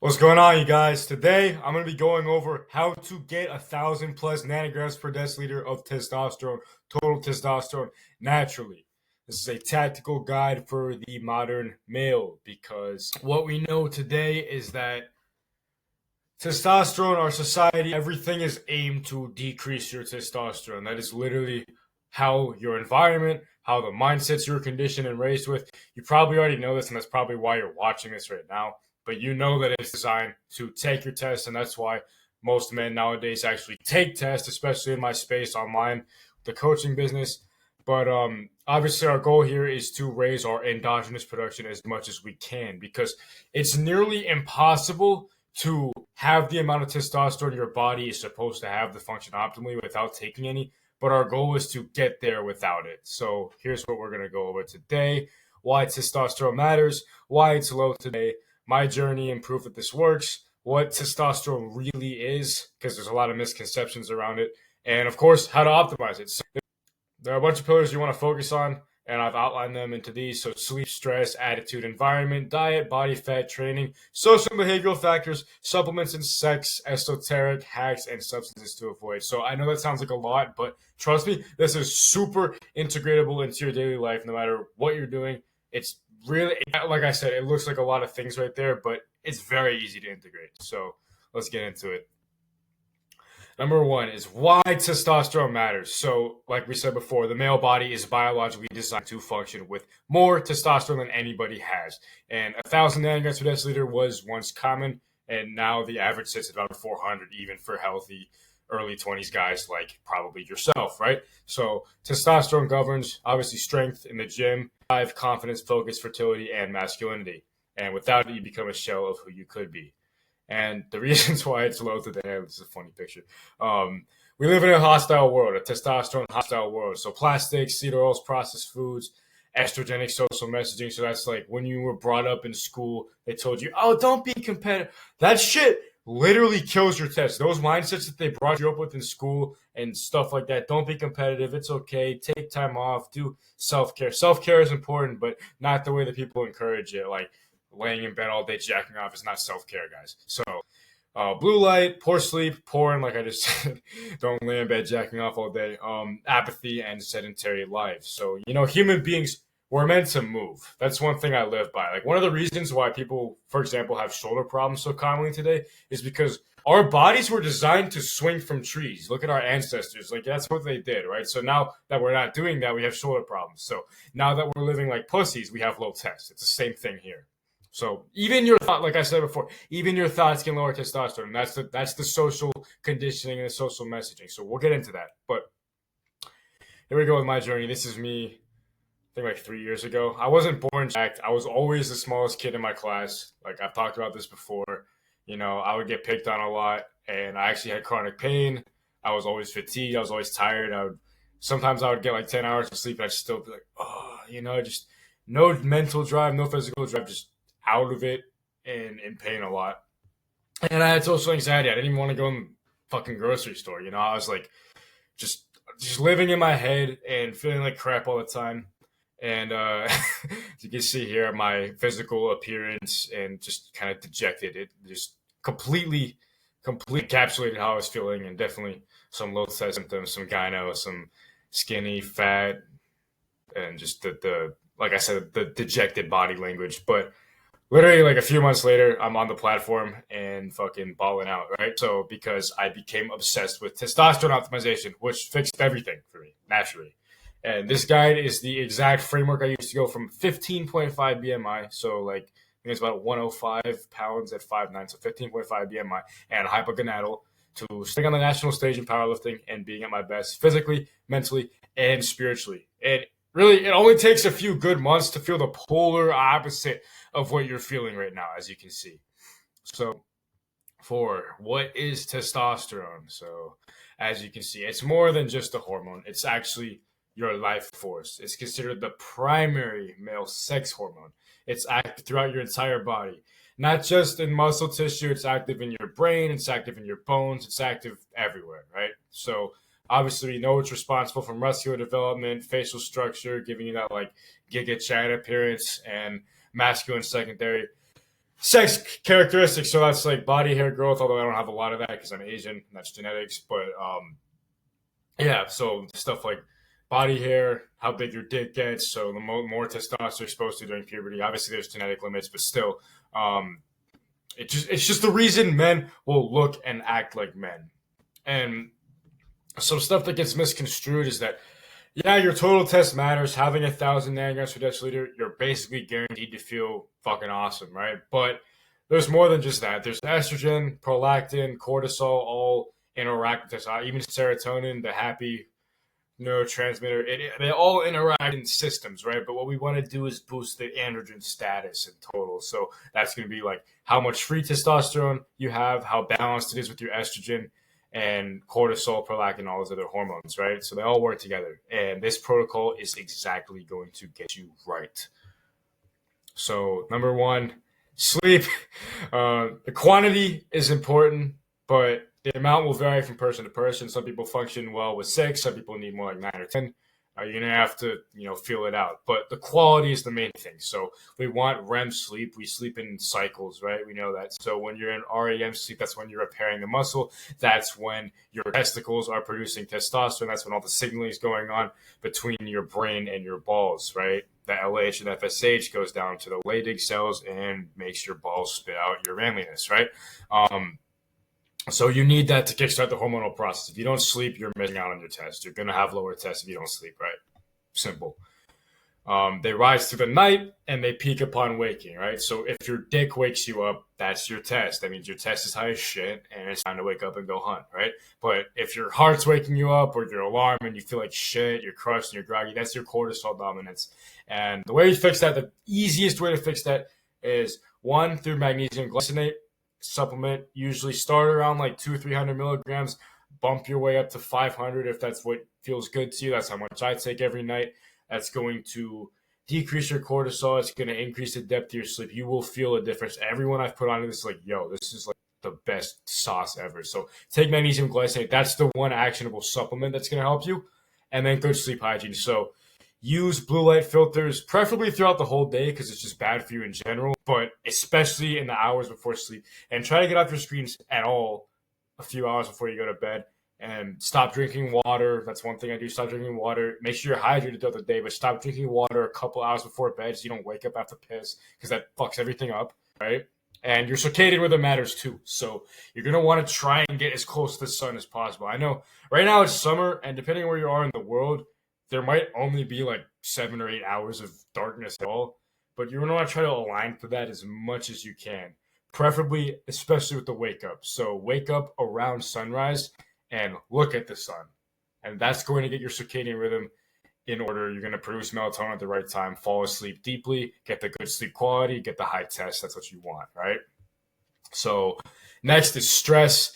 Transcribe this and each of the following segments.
What's going on, you guys? Today, I'm going to be going over how to get 1,000 plus nanograms per deciliter of testosterone, total testosterone, naturally. This is a tactical guide for the modern male because what we know today is that testosterone, our society, everything is aimed to decrease your testosterone. That is literally how your environment, how the mindsets you were conditioned and raised with. You probably already know this, and that's probably why you're watching this right now. But you know that it's designed to take your test, and that's why most men nowadays actually take tests, especially in my space online, the coaching business. But obviously, our goal here is to raise our endogenous production as much as we can because it's nearly impossible to have the amount of testosterone your body is supposed to have to function optimally without taking any. But our goal is to get there without it. So here's what we're going to go over today: why testosterone matters, why it's low today, my journey and proof that this works, what testosterone really is, because there's a lot of misconceptions around it, and of course, how to optimize it. So there are a bunch of pillars you want to focus on, and I've outlined them into these. So sleep, stress, attitude, environment, diet, body fat, training, social and behavioral factors, supplements and sex, esoteric hacks, and substances to avoid. So I know that sounds like a lot, but trust me, this is super integratable into your daily life, no matter what you're doing. It's really, like I said, it looks like a lot of things right there, but it's very easy to integrate. So let's get into it. Number one is why testosterone matters. So, like we said before, the male body is biologically designed to function with more testosterone than anybody has. And 1,000 nanograms per deciliter was once common, and now the average sits at about 400, even for healthy early 20s guys like probably yourself, right? So, testosterone governs, obviously, strength in the gym, drive, confidence, focus, fertility, and masculinity. And without it, you become a shell of who you could be. And the reasons why it's low today, this is a funny picture. We live in a hostile world, a testosterone hostile world. So plastics, seed oils, processed foods, estrogenic social messaging. So that's like when you were brought up in school, they told you, oh, don't be competitive. That shit literally kills your test. Those mindsets that they brought you up with in school and stuff like that. Don't be competitive. It's okay. Take time off. Do self-care. Self-care is important, but not the way that people encourage it. Like, laying in bed all day jacking off is not self-care, guys. So blue light, poor sleep, porn, like I just said, don't lay in bed jacking off all day, apathy, and sedentary life. So, human beings were meant to move. That's one thing I live by. Like, one of the reasons why people, for example, have shoulder problems so commonly today is because our bodies were designed to swing from trees. Look at our ancestors. Like, that's what they did, right? So now that we're not doing that, we have shoulder problems. So now that we're living like pussies, we have low tests. It's the same thing here. So even your thought, like I said before, even your thoughts can lower testosterone. That's the social conditioning and the social messaging. So we'll get into that. But here we go with my journey. This is me, I think like 3 years ago. I wasn't born jacked. I was always the smallest kid in my class. Like I've talked about this before. I would get picked on a lot, and I actually had chronic pain. I was always fatigued. I was always tired. Sometimes I would get like 10 hours of sleep, and I'd still be like, oh, just no mental drive, no physical drive, just out of it and in pain a lot. And I had social anxiety. I didn't even want to go in the fucking grocery store. I was like just living in my head and feeling like crap all the time. And as you can see here, my physical appearance and just kind of dejected. It just completely encapsulated how I was feeling, and definitely some low test symptoms, some gyno, some skinny, fat, and just the like I said, the dejected body language. But literally like a few months later, I'm on the platform and fucking balling out, right? So because I became obsessed with testosterone optimization, which fixed everything for me naturally. And this guide is the exact framework I used to go from 15.5 BMI. So like I think it's about 105 pounds at 5'9", so 15.5 BMI and hypogonadal, to staying on the national stage in powerlifting and being at my best physically, mentally, and spiritually. And really, it only takes a few good months to feel the polar opposite of what you're feeling right now, as you can see. So, what is testosterone? So, as you can see, it's more than just a hormone. It's actually your life force. It's considered the primary male sex hormone. It's active throughout your entire body, not just in muscle tissue. It's active in your brain. It's active in your bones. It's active everywhere, right? So, obviously, we know it's responsible for muscular development, facial structure, giving you that like Giga Chad appearance, and masculine secondary sex characteristics. So that's like body hair growth, although I don't have a lot of that because I'm Asian, and that's genetics. But yeah, so stuff like body hair, how big your dick gets. So the more testosterone exposed to during puberty. Obviously, there's genetic limits, but still, um, it's just the reason men will look and act like men. And some stuff that gets misconstrued is that yeah, your total test matters. Having 1,000 nanograms per deciliter, you're basically guaranteed to feel fucking awesome, right? But there's more than just that. There's estrogen, prolactin, cortisol, all interact with this. Even serotonin, the happy neurotransmitter, they all interact in systems, right? But what we want to do is boost the androgen status in total. So that's going to be like how much free testosterone you have, how balanced it is with your estrogen and cortisol, prolactin, all those other hormones, right? So they all work together. And this protocol is exactly going to get you right. So number one, sleep. The quantity is important, but the amount will vary from person to person. Some people function well with 6. Some people need more like 9 or 10. You're gonna have to, feel it out. But the quality is the main thing. So we want REM sleep. We sleep in cycles, right? We know that. So when you're in REM sleep, that's when you're repairing the muscle. That's when your testicles are producing testosterone. That's when all the signaling is going on between your brain and your balls, right? The LH and FSH goes down to the Leydig cells and makes your balls spit out your manliness, right? So you need that to kickstart the hormonal process. If you don't sleep, you're missing out on your test. You're going to have lower tests if you don't sleep, right? Simple. They rise through the night and they peak upon waking, right? So if your dick wakes you up, that's your test. That means your test is high as shit and it's time to wake up and go hunt, right? But if your heart's waking you up or your alarm and you feel like shit, you're crushed and you're groggy, that's your cortisol dominance. And the way you fix that, the easiest way to fix that is one, through magnesium glycinate supplement. Usually start around like 200-300 milligrams, bump your way up to 500 if that's what feels good to you. That's how much I take every night. That's going to decrease your cortisol. It's going to increase the depth of your sleep. You will feel a difference. Everyone I've put on this is like, yo, this is like the best sauce ever. So take magnesium glycinate. That's the one actionable supplement that's going to help you. And then good sleep hygiene. So use blue light filters, preferably throughout the whole day because it's just bad for you in general, but especially in the hours before sleep. And try to get off your screens at all a few hours before you go to bed. And stop drinking water. That's one thing I do. Stop drinking water. Make sure you're hydrated throughout the day, but stop drinking water a couple hours before bed so you don't wake up after piss because that fucks everything up, right? And your circadian rhythm matters too. So you're going to want to try and get as close to the sun as possible. I know right now it's summer, and depending on where you are in the world, there might only be like 7 or 8 hours of darkness at all. But you're going to want to try to align to that as much as you can, preferably, especially with the wake up. So wake up around sunrise and look at the sun. And that's going to get your circadian rhythm in order. You're going to produce melatonin at the right time, fall asleep deeply, get the good sleep quality, get the high test. That's what you want, right? So next is stress.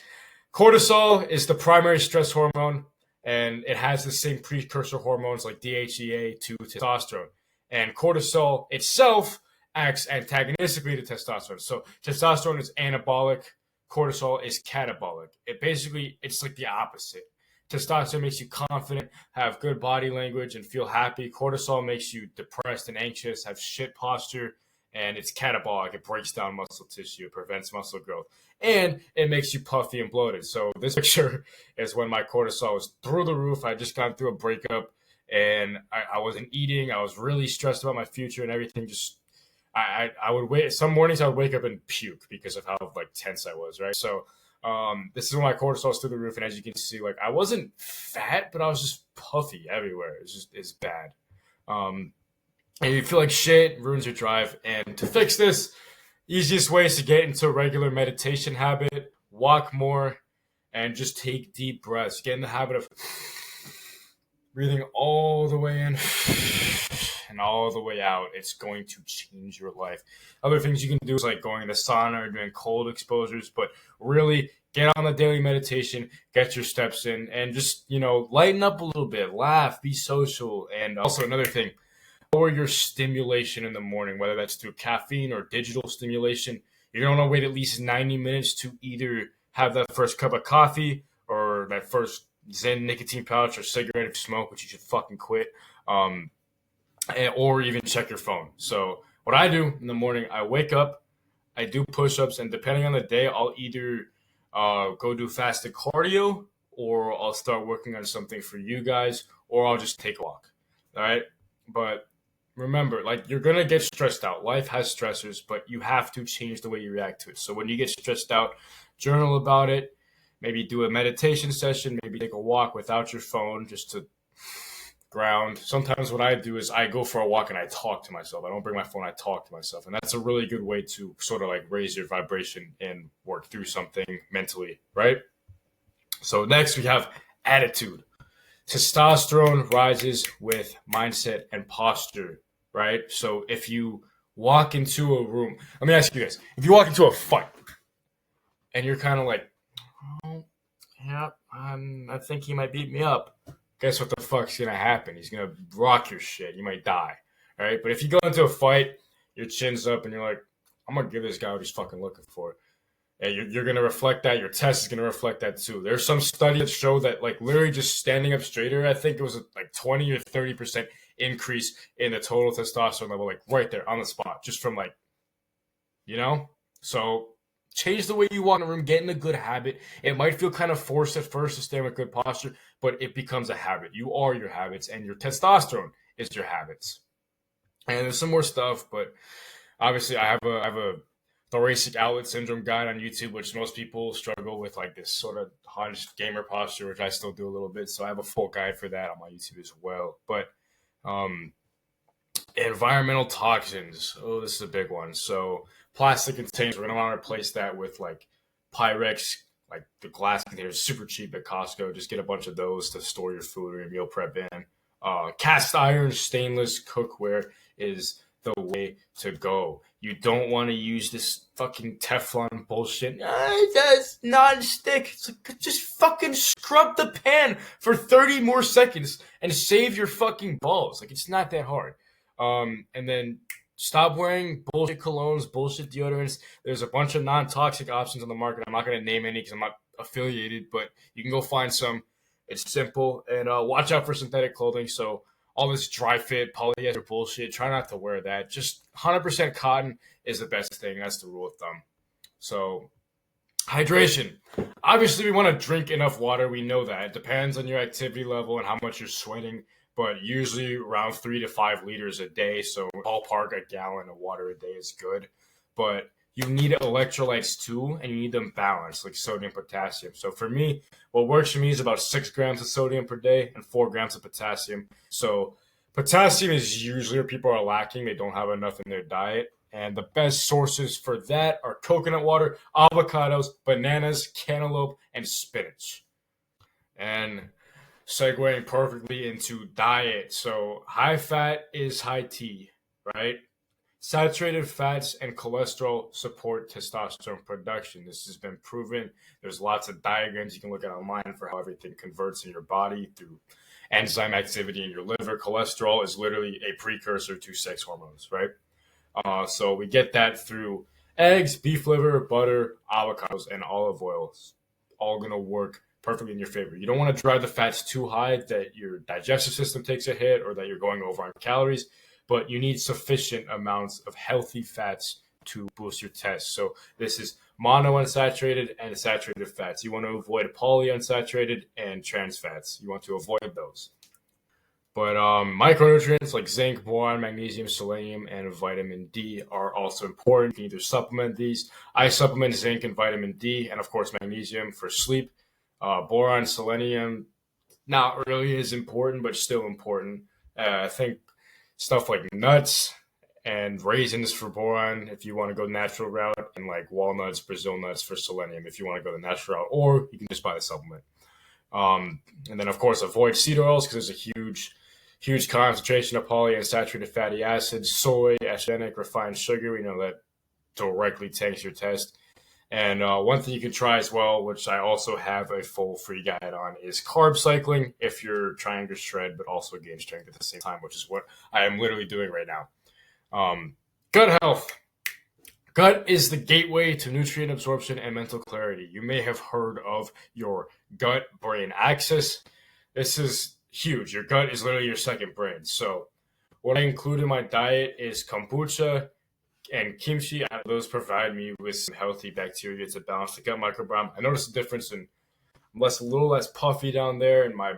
Cortisol is the primary stress hormone, and it has the same precursor hormones like DHEA to testosterone. And cortisol itself acts antagonistically to testosterone. So testosterone is anabolic, cortisol is catabolic. It's like the opposite. Testosterone makes you confident, have good body language, and feel happy. Cortisol makes you depressed and anxious, have shit posture, and it's catabolic. It breaks down muscle tissue, it prevents muscle growth, and it makes you puffy and bloated. So this picture is when my cortisol was through the roof. I just got through a breakup, and I wasn't eating. I was really stressed about my future and everything. I would wait. Some mornings I would wake up and puke because of how like tense I was, right? So this is when my cortisol was through the roof, and as you can see, like I wasn't fat, but I was just puffy everywhere. It's bad. And you feel like shit, ruins your drive. And to fix this, easiest way is to get into a regular meditation habit, walk more, and just take deep breaths. Get in the habit of breathing all the way in and all the way out. It's going to change your life. Other things you can do is like going to the sauna or doing cold exposures, but really get on the daily meditation, get your steps in, and just, lighten up a little bit, laugh, be social. And also another thing, lower your stimulation in the morning, whether that's through caffeine or digital stimulation. You're going to want to wait at least 90 minutes to either have that first cup of coffee or that first Zen nicotine pouch or cigarette if you smoke, which you should fucking quit. Or even check your phone. So what I do in the morning, I wake up, I do push-ups, and depending on the day, I'll either go do fasted cardio, or I'll start working on something for you guys, or I'll just take a walk. All right, but remember, like, you're gonna get stressed out. Life has stressors, but you have to change the way you react to it. So when you get stressed out, journal about it. Maybe do a meditation session. Maybe take a walk without your phone, just to ground. Sometimes what I do is I go for a walk and I talk to myself. I don't bring my phone. I talk to myself, and that's a really good way to sort of like raise your vibration and work through something mentally, right? So next we have attitude. Testosterone rises with mindset and posture, right? So if you walk into a room, let me ask you guys: if you walk into a fight and you're kind of like, oh, yeah, I think he might beat me up. Guess what the fuck's gonna happen? He's gonna rock your shit. You might die, right? But if you go into a fight, your chin's up, and you're like, I'm gonna give this guy what he's fucking looking for. And you're going to reflect that. Your test is going to reflect that too. There's some studies that show that, like, literally just standing up straighter, I think it was like 20 or 30% increase in the total testosterone level, like right there on the spot, just from like, you know? So change the way you walk in the room, get in a good habit. It might feel kind of forced at first to stand with good posture, but it becomes a habit. You are your habits, and your testosterone is your habits. And there's some more stuff, but obviously I have a thoracic outlet syndrome guide on YouTube, which most people struggle with, like this sort of hunched gamer posture, which I still do a little bit. So I have a full guide for that on my YouTube as well. But environmental toxins. Oh, this is a big one. So plastic containers, we're going to want to replace that with like Pyrex, like the glass containers, super cheap at Costco. Just get a bunch of those to store your food or your meal prep in. Cast iron, stainless cookware is the way to go. You don't want to use this fucking Teflon bullshit. That's non-stick. It's like, just fucking scrub the pan for 30 more seconds and save your fucking balls. Like, it's not that hard. And then stop wearing bullshit colognes, bullshit deodorants. There's a bunch of non-toxic options on the market. I'm not going to name any because I'm not affiliated, but you can go find some. It's simple. And watch out for synthetic clothing. So all this dry fit, polyester bullshit, try not to wear that. Just 100% cotton is the best thing. That's the rule of thumb. So hydration. Obviously, we want to drink enough water. We know that. It depends on your activity level and how much you're sweating, but usually around 3 to 5 liters a day. So ballpark, a gallon of water a day is good. But you need electrolytes too, and you need them balanced, like sodium, potassium. So for me, what works for me is about 6 grams of sodium per day and 4 grams of potassium. So potassium is usually where people are lacking. They don't have enough in their diet. And the best sources for that are coconut water, avocados, bananas, cantaloupe, and spinach. And segueing perfectly into diet. So high fat is high T, right? Saturated fats and cholesterol support testosterone production. This has been proven. There's lots of diagrams you can look at online for how everything converts in your body through enzyme activity in your liver. Cholesterol is literally a precursor to sex hormones, right? So we get that through eggs, beef liver, butter, avocados, and olive oils. All going to work perfectly in your favor. You don't want to drive the fats too high that your digestive system takes a hit or that you're going over on calories, but you need sufficient amounts of healthy fats to boost your test. So this is monounsaturated and saturated fats. You want to avoid polyunsaturated and trans fats. You want to avoid those. But micronutrients like zinc, boron, magnesium, selenium, and vitamin D are also important. You can either supplement these. I supplement zinc and vitamin D, and of course magnesium for sleep. Boron, selenium, not really as important, but still important. I think stuff like nuts and raisins for boron if you want to go natural route, and like walnuts, Brazil nuts for selenium if you want to go the natural route, or you can just buy the supplement. And then of course avoid seed oils because there's a huge concentration of polyunsaturated fatty acids, soy, estrogenic, refined sugar. We know that directly tanks your test. And one thing you can try as well, which I also have a full free guide on, is carb cycling if you're trying to shred but also gain strength at the same time, which is what I am literally doing right now. Gut health. Gut is the gateway to nutrient absorption and mental clarity. You may have heard of your gut-brain axis. This is huge. Your gut is literally your second brain. So what I include in my diet is kombucha, and kimchi, those provide me with some healthy bacteria to balance the gut microbiome. I notice a difference in I'm a little less puffy down there, and my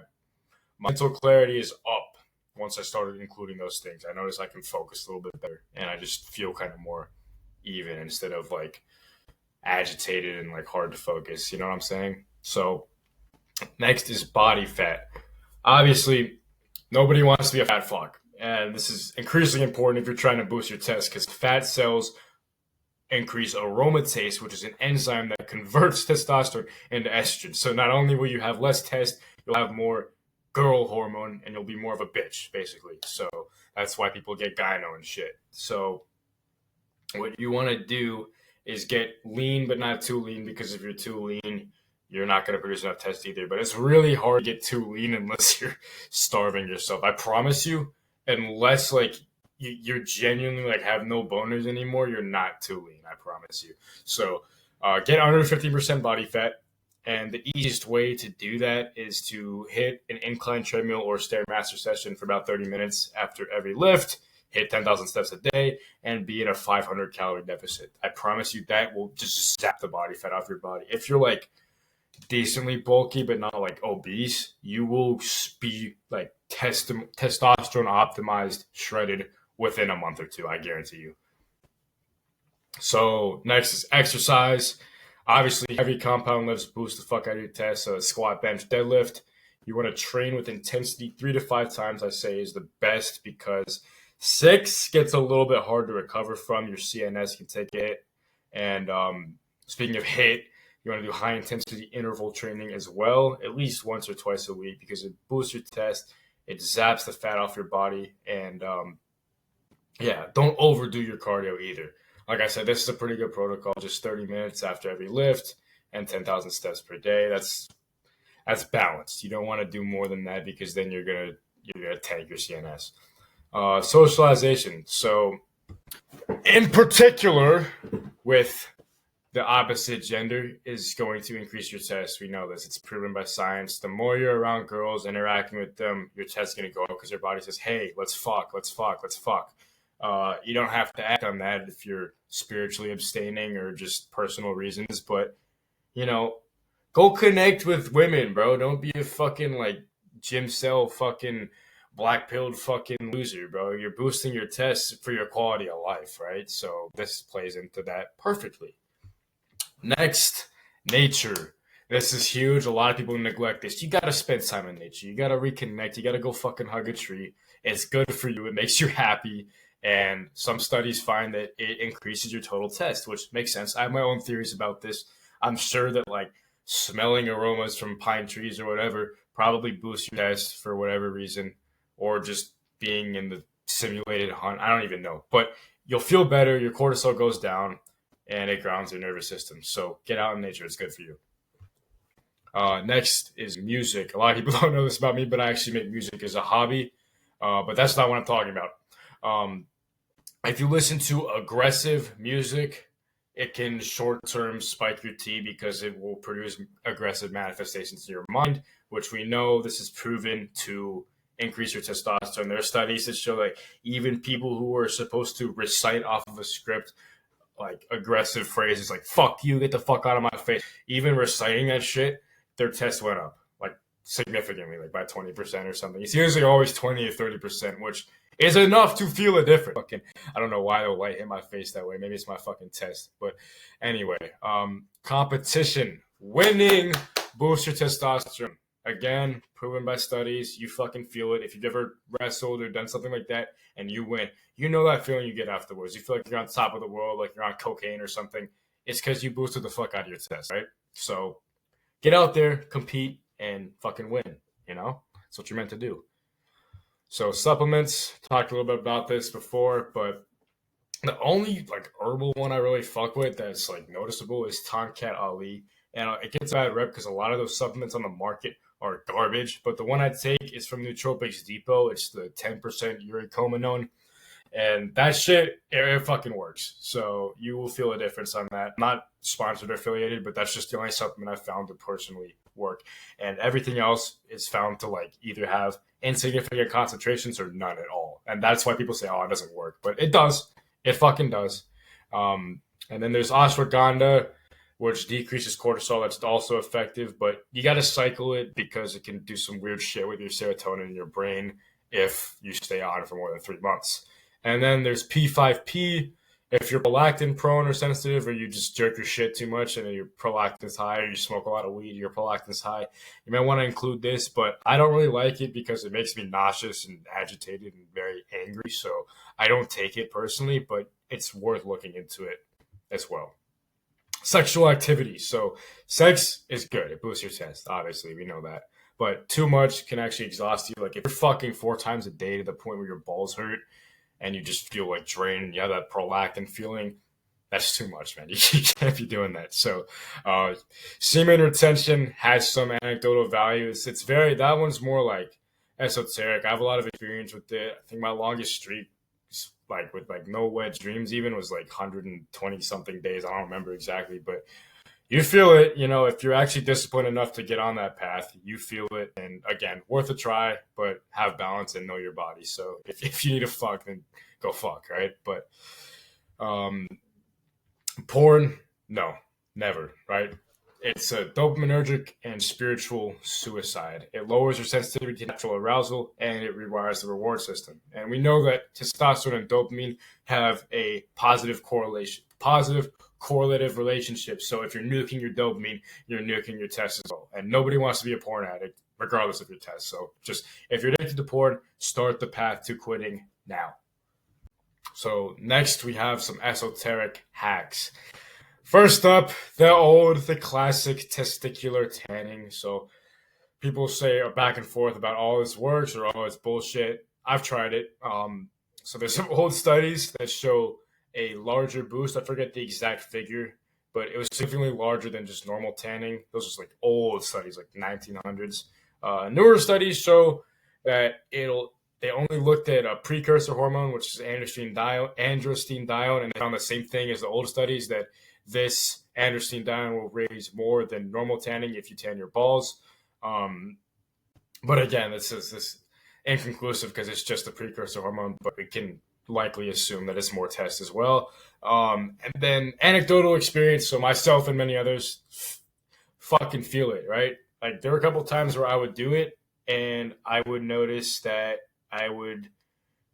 mental clarity is up once I started including those things. I notice I can focus a little bit better, and I just feel kind of more even instead of like agitated and like hard to focus. You know what I'm saying? So next is body fat. Obviously, nobody wants to be a fat fuck. And this is increasingly important if you're trying to boost your test because fat cells increase aromatase, which is an enzyme that converts testosterone into estrogen. So not only will you have less test, you'll have more girl hormone and you'll be more of a bitch, basically. So that's why people get gyno and shit. So what you want to do is get lean, but not too lean, because if you're too lean, you're not going to produce enough test either. But it's really hard to get too lean unless you're starving yourself. I promise you, unless like you're genuinely like have no boners anymore, you're not too lean. I promise you. So get under 50% body fat. And the easiest way to do that is to hit an incline treadmill or Stairmaster session for about 30 minutes after every lift, hit 10,000 steps a day, and be in a 500 calorie deficit. I promise you that will just zap the body fat off your body. If you're like decently bulky but not like obese, you will be like testosterone optimized, shredded within a month or two. I guarantee you. So next is exercise. Obviously, heavy compound lifts boost the fuck out of your test. So squat, bench, deadlift. You want to train with intensity 3 to 5 times, I say, is the best, because 6 gets a little bit hard to recover from. Your CNS can take a hit. And speaking of hit, you want to do high intensity interval training as well, at least once or twice a week, because it boosts your test. It zaps the fat off your body. And don't overdo your cardio either. Like I said, this is a pretty good protocol. Just 30 minutes after every lift and 10,000 steps per day. That's balanced. You don't want to do more than that, because then you're gonna tank your CNS. Socialization. So, in particular, with the opposite gender, is going to increase your test. We know this. It's proven by science. The more you're around girls, interacting with them, your test's going to go up, because your body says, hey, let's fuck. You don't have to act on that if you're spiritually abstaining or just personal reasons, but, go connect with women, bro. Don't be a fucking, like, gym cell fucking black-pilled fucking loser, bro. You're boosting your tests for your quality of life, right? So this plays into that perfectly. Next, nature. This is huge. A lot of people neglect this. You got to spend time in nature. You got to reconnect. You got to go fucking hug a tree. It's good for you. It makes you happy. And some studies find that it increases your total test, which makes sense. I have my own theories about this. I'm sure that like smelling aromas from pine trees or whatever probably boosts your test for whatever reason, or just being in the simulated hunt. I don't even know. But you'll feel better. Your cortisol goes down, and it grounds your nervous system. So get out in nature. It's good for you. Next is music. A lot of people don't know this about me, but I actually make music as a hobby. But that's not what I'm talking about. If you listen to aggressive music, it can short-term spike your T, because it will produce aggressive manifestations in your mind, which we know this is proven to increase your testosterone. There are studies that show that even people who are supposed to recite off of a script like aggressive phrases like "fuck you," "get the fuck out of my face," even reciting that shit, their test went up like significantly, like by 20% or something. It's usually always 20 or 30%, which is enough to feel a difference. Fucking, I don't know why the light hit my face that way. Maybe it's my fucking test. But anyway, competition, winning boosts your testosterone. Again, proven by studies. You fucking feel it. If you've ever wrestled or done something like that and you win, you know that feeling you get afterwards. You feel like you're on top of the world, like you're on cocaine or something. It's because you boosted the fuck out of your test, right? So get out there, compete, and fucking win. That's what you're meant to do. So supplements, talked a little bit about this before, but the only like herbal one I really fuck with that's like noticeable is Tonkat Ali. And it gets a bad rep because a lot of those supplements on the market are garbage. But the one I take is from Nootropics Depot. It's the 10% uricomanone. And that shit, it fucking works. So you will feel a difference on that. Not sponsored or affiliated, but that's just the only supplement I found to personally work. And everything else is found to like either have insignificant concentrations or none at all. And that's why people say, oh, it doesn't work. But it does. It fucking does. And then there's ashwagandha, which decreases cortisol. That's also effective, but you got to cycle it because it can do some weird shit with your serotonin in your brain if you stay on for more than 3 months. And then there's P5P. If you're prolactin prone or sensitive, or you just jerk your shit too much and your prolactin's high, or you smoke a lot of weed, your prolactin's high, you might want to include this, but I don't really like it because it makes me nauseous and agitated and very angry. So I don't take it personally, but it's worth looking into it as well. Sexual activity. So sex is good. It boosts your test. Obviously, we know that. But too much can actually exhaust you. Like if you're fucking 4 times a day to the point where your balls hurt and you just feel like drained, you have that prolactin feeling, that's too much, man. You can't be doing that. So semen retention has some anecdotal value. It's very, that one's more like esoteric. I have a lot of experience with it. I think my longest streak, like with like no wet dreams even, was like 120 something days. I don't remember exactly, but you feel it, if you're actually disciplined enough to get on that path, you feel it. And again, worth a try, but have balance and know your body. So if you need to fuck, then go fuck, right? But porn, no, never, right? It's a dopaminergic and spiritual suicide. It lowers your sensitivity to natural arousal and it rewires the reward system. And we know that testosterone and dopamine have a positive correlative relationship. So if you're nuking your dopamine, you're nuking your test as well. And nobody wants to be a porn addict, regardless of your test. So just if you're addicted to porn, start the path to quitting now. So next we have some esoteric hacks. First up, the classic testicular tanning. So people say back and forth about all this works or all this bullshit. I've tried it. So there's some old studies that show a larger boost. I forget the exact figure, but it was significantly larger than just normal tanning. Those are like old studies, like 1900s. Newer studies show that they only looked at a precursor hormone, which is androstenedione, and they found the same thing as the old studies, that this androstenedione will raise more than normal tanning if you tan your balls. But again, this is inconclusive because it's just a precursor hormone, but we can likely assume that it's more test as well. And then anecdotal experience, so myself and many others fucking feel it, right? Like there were a couple of times where I would do it and I would notice that I would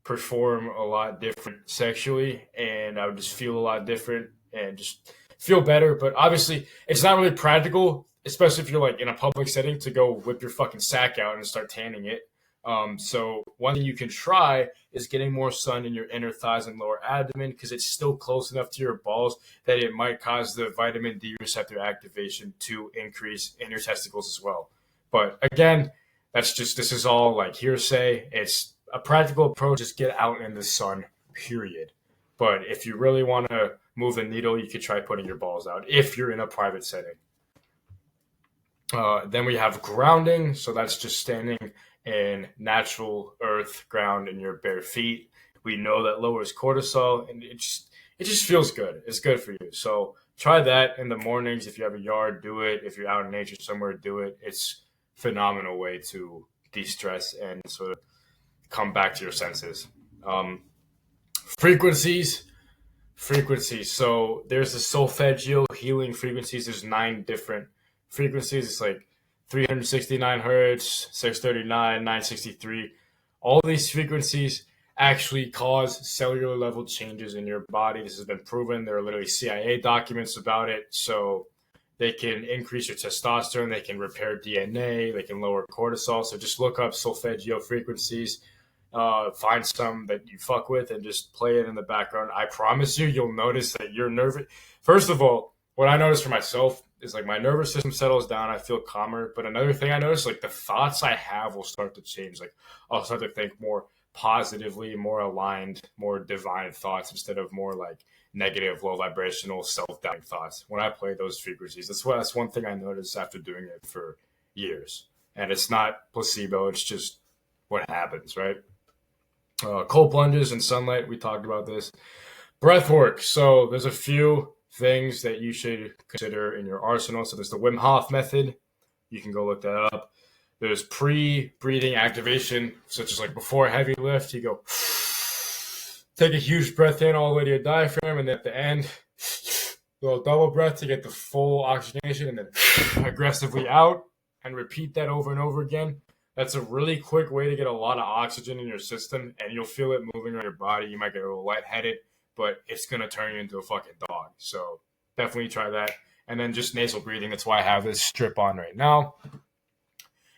perform a lot different sexually and I would just feel a lot different and just feel better. But obviously it's not really practical, especially if you're like in a public setting, to go whip your fucking sack out and start tanning it. So one thing you can try is getting more sun in your inner thighs and lower abdomen, because it's still close enough to your balls that it might cause the vitamin D receptor activation to increase in your testicles as well. But again, this is all like hearsay. It's a practical approach. Just get out in the sun, period. But if you really want to move the needle, you could try putting your balls out if you're in a private setting. Then we have grounding. So that's just standing in natural earth ground in your bare feet. We know that lowers cortisol and it just feels good. It's good for you. So try that in the mornings. If you have a yard, do it. If you're out in nature somewhere, do it. It's a phenomenal way to de-stress and sort of come back to your senses. Frequencies. So there's the solfeggio healing frequencies. There's 9 different frequencies. It's like 369 hertz, 639, 963. All these frequencies actually cause cellular level changes in your body. This has been proven. There are literally CIA documents about it. So they can increase your testosterone. They can repair DNA. They can lower cortisol. So just look up solfeggio frequencies. Find some that you fuck with and just play it in the background. I promise you'll notice that you're nervous. First of all, what I noticed for myself is like my nervous system settles down. I feel calmer. But another thing I noticed, like the thoughts I have will start to change. Like I'll start to think more positively, more aligned, more divine thoughts instead of more like negative, low vibrational, self-doubting thoughts. When I play those frequencies, that's one thing I noticed after doing it for years. And it's not placebo. It's just what happens, right? Cold plunges and sunlight. We talked about this. Breath work. So there's a few things that you should consider in your arsenal. So there's the Wim Hof method. You can go look that up. There's pre-breathing activation, such as like before a heavy lift, you go Take a huge breath in all the way to your diaphragm, and then at the end, a little double breath to get the full oxygenation, and then aggressively out, and repeat that over and over again. That's a really quick way to get a lot of oxygen in your system, and you'll feel it moving around your body. You might get a little lightheaded, but it's going to turn you into a fucking dog. So definitely try that. And then just nasal breathing. That's why I have this strip on right now.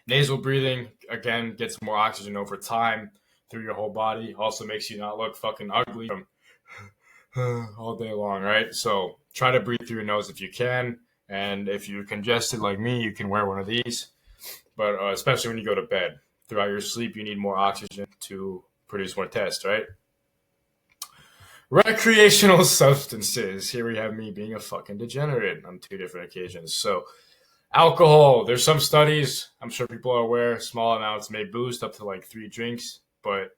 Nasal breathing, again, gets more oxygen over time through your whole body. Also makes you not look fucking ugly from all day long, right? So try to breathe through your nose if you can. And if you're congested like me, you can wear one of these. But especially when you go to bed. Throughout your sleep, you need more oxygen to produce more tests, right? Recreational substances. Here we have me being a fucking degenerate on 2 different occasions. So alcohol, there's some studies, I'm sure people are aware, small amounts may boost up to like 3 drinks, but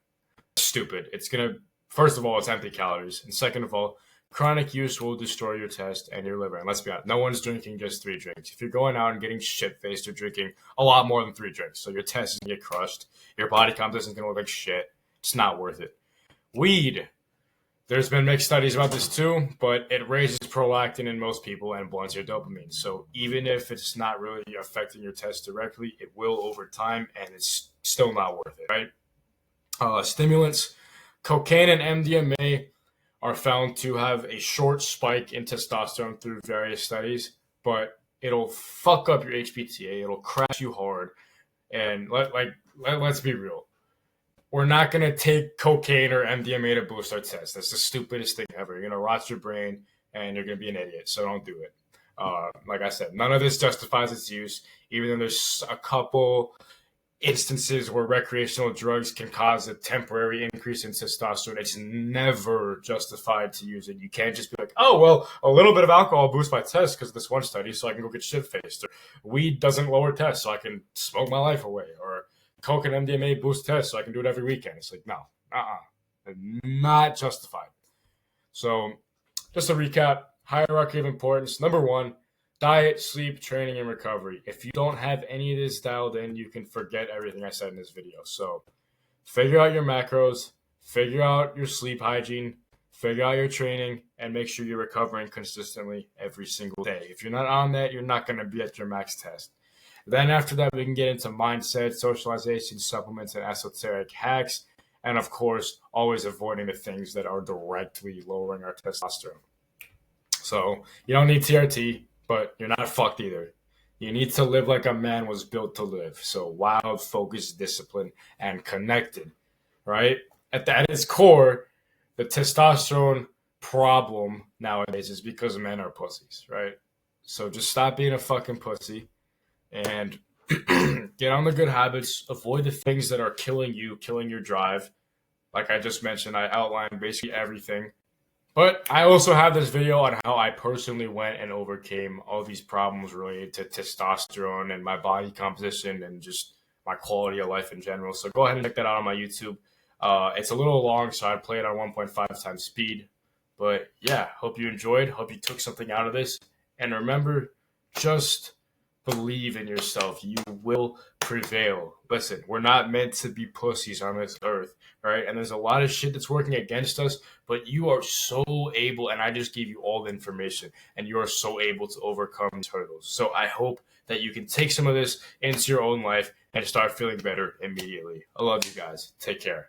stupid. It's going to, first of all, it's empty calories. And second of all, chronic use will destroy your test and your liver. And let's be honest, no one's drinking just 3 drinks. If you're going out and getting shit-faced, you're drinking a lot more than 3 drinks. So your test is going to get crushed. Your body composition is going to look like shit. It's not worth it. Weed. There's been mixed studies about this too, but it raises prolactin in most people and blunts your dopamine. So even if it's not really affecting your test directly, it will over time, and it's still not worth it, right? Stimulants, cocaine and MDMA are found to have a short spike in testosterone through various studies, but it'll fuck up your HPTA. It'll crash you hard. And let's be real. We're not going to take cocaine or MDMA to boost our test. That's the stupidest thing ever. You're going to rot your brain and you're going to be an idiot. So don't do it. Like I said, none of this justifies its use, even though there's a couple instances where recreational drugs can cause a temporary increase in testosterone. It's never justified to use it. You can't just be like, oh, well, a little bit of alcohol boosts my test because of this one study, so I can go get shit-faced. Or weed doesn't lower tests, so I can smoke my life away. Or Coke and MDMA boost tests, so I can do it every weekend. It's like, no, not justified. So just to recap, hierarchy of importance. Number 1, diet, sleep, training, and recovery. If you don't have any of this dialed in, you can forget everything I said in this video. So figure out your macros, figure out your sleep hygiene, figure out your training, and make sure you're recovering consistently every single day. If you're not on that, you're not going to be at your max test. Then after that, we can get into mindset, socialization, supplements, and esoteric hacks. And of course, always avoiding the things that are directly lowering our testosterone. So you don't need TRT, but you're not fucked either. You need to live like a man was built to live. So wild, focused, disciplined, and connected, right? At its core, the testosterone problem nowadays is because men are pussies, right? So just stop being a fucking pussy and get on the good habits. Avoid the things that are killing you, killing your drive. Like I just mentioned, I outlined basically everything. But I also have this video on how I personally went and overcame all these problems related to testosterone and my body composition and just my quality of life in general. So go ahead and check that out on my YouTube. It's a little long, so I play it on 1.5 times speed. But yeah, hope you enjoyed. Hope you took something out of this. And remember, just believe in yourself. You will prevail. Listen, we're not meant to be pussies on this earth, right? And there's a lot of shit that's working against us, but you are so able, and I just gave you all the information, and you are so able to overcome these hurdles. So I hope that you can take some of this into your own life and start feeling better immediately. I love you guys. Take care.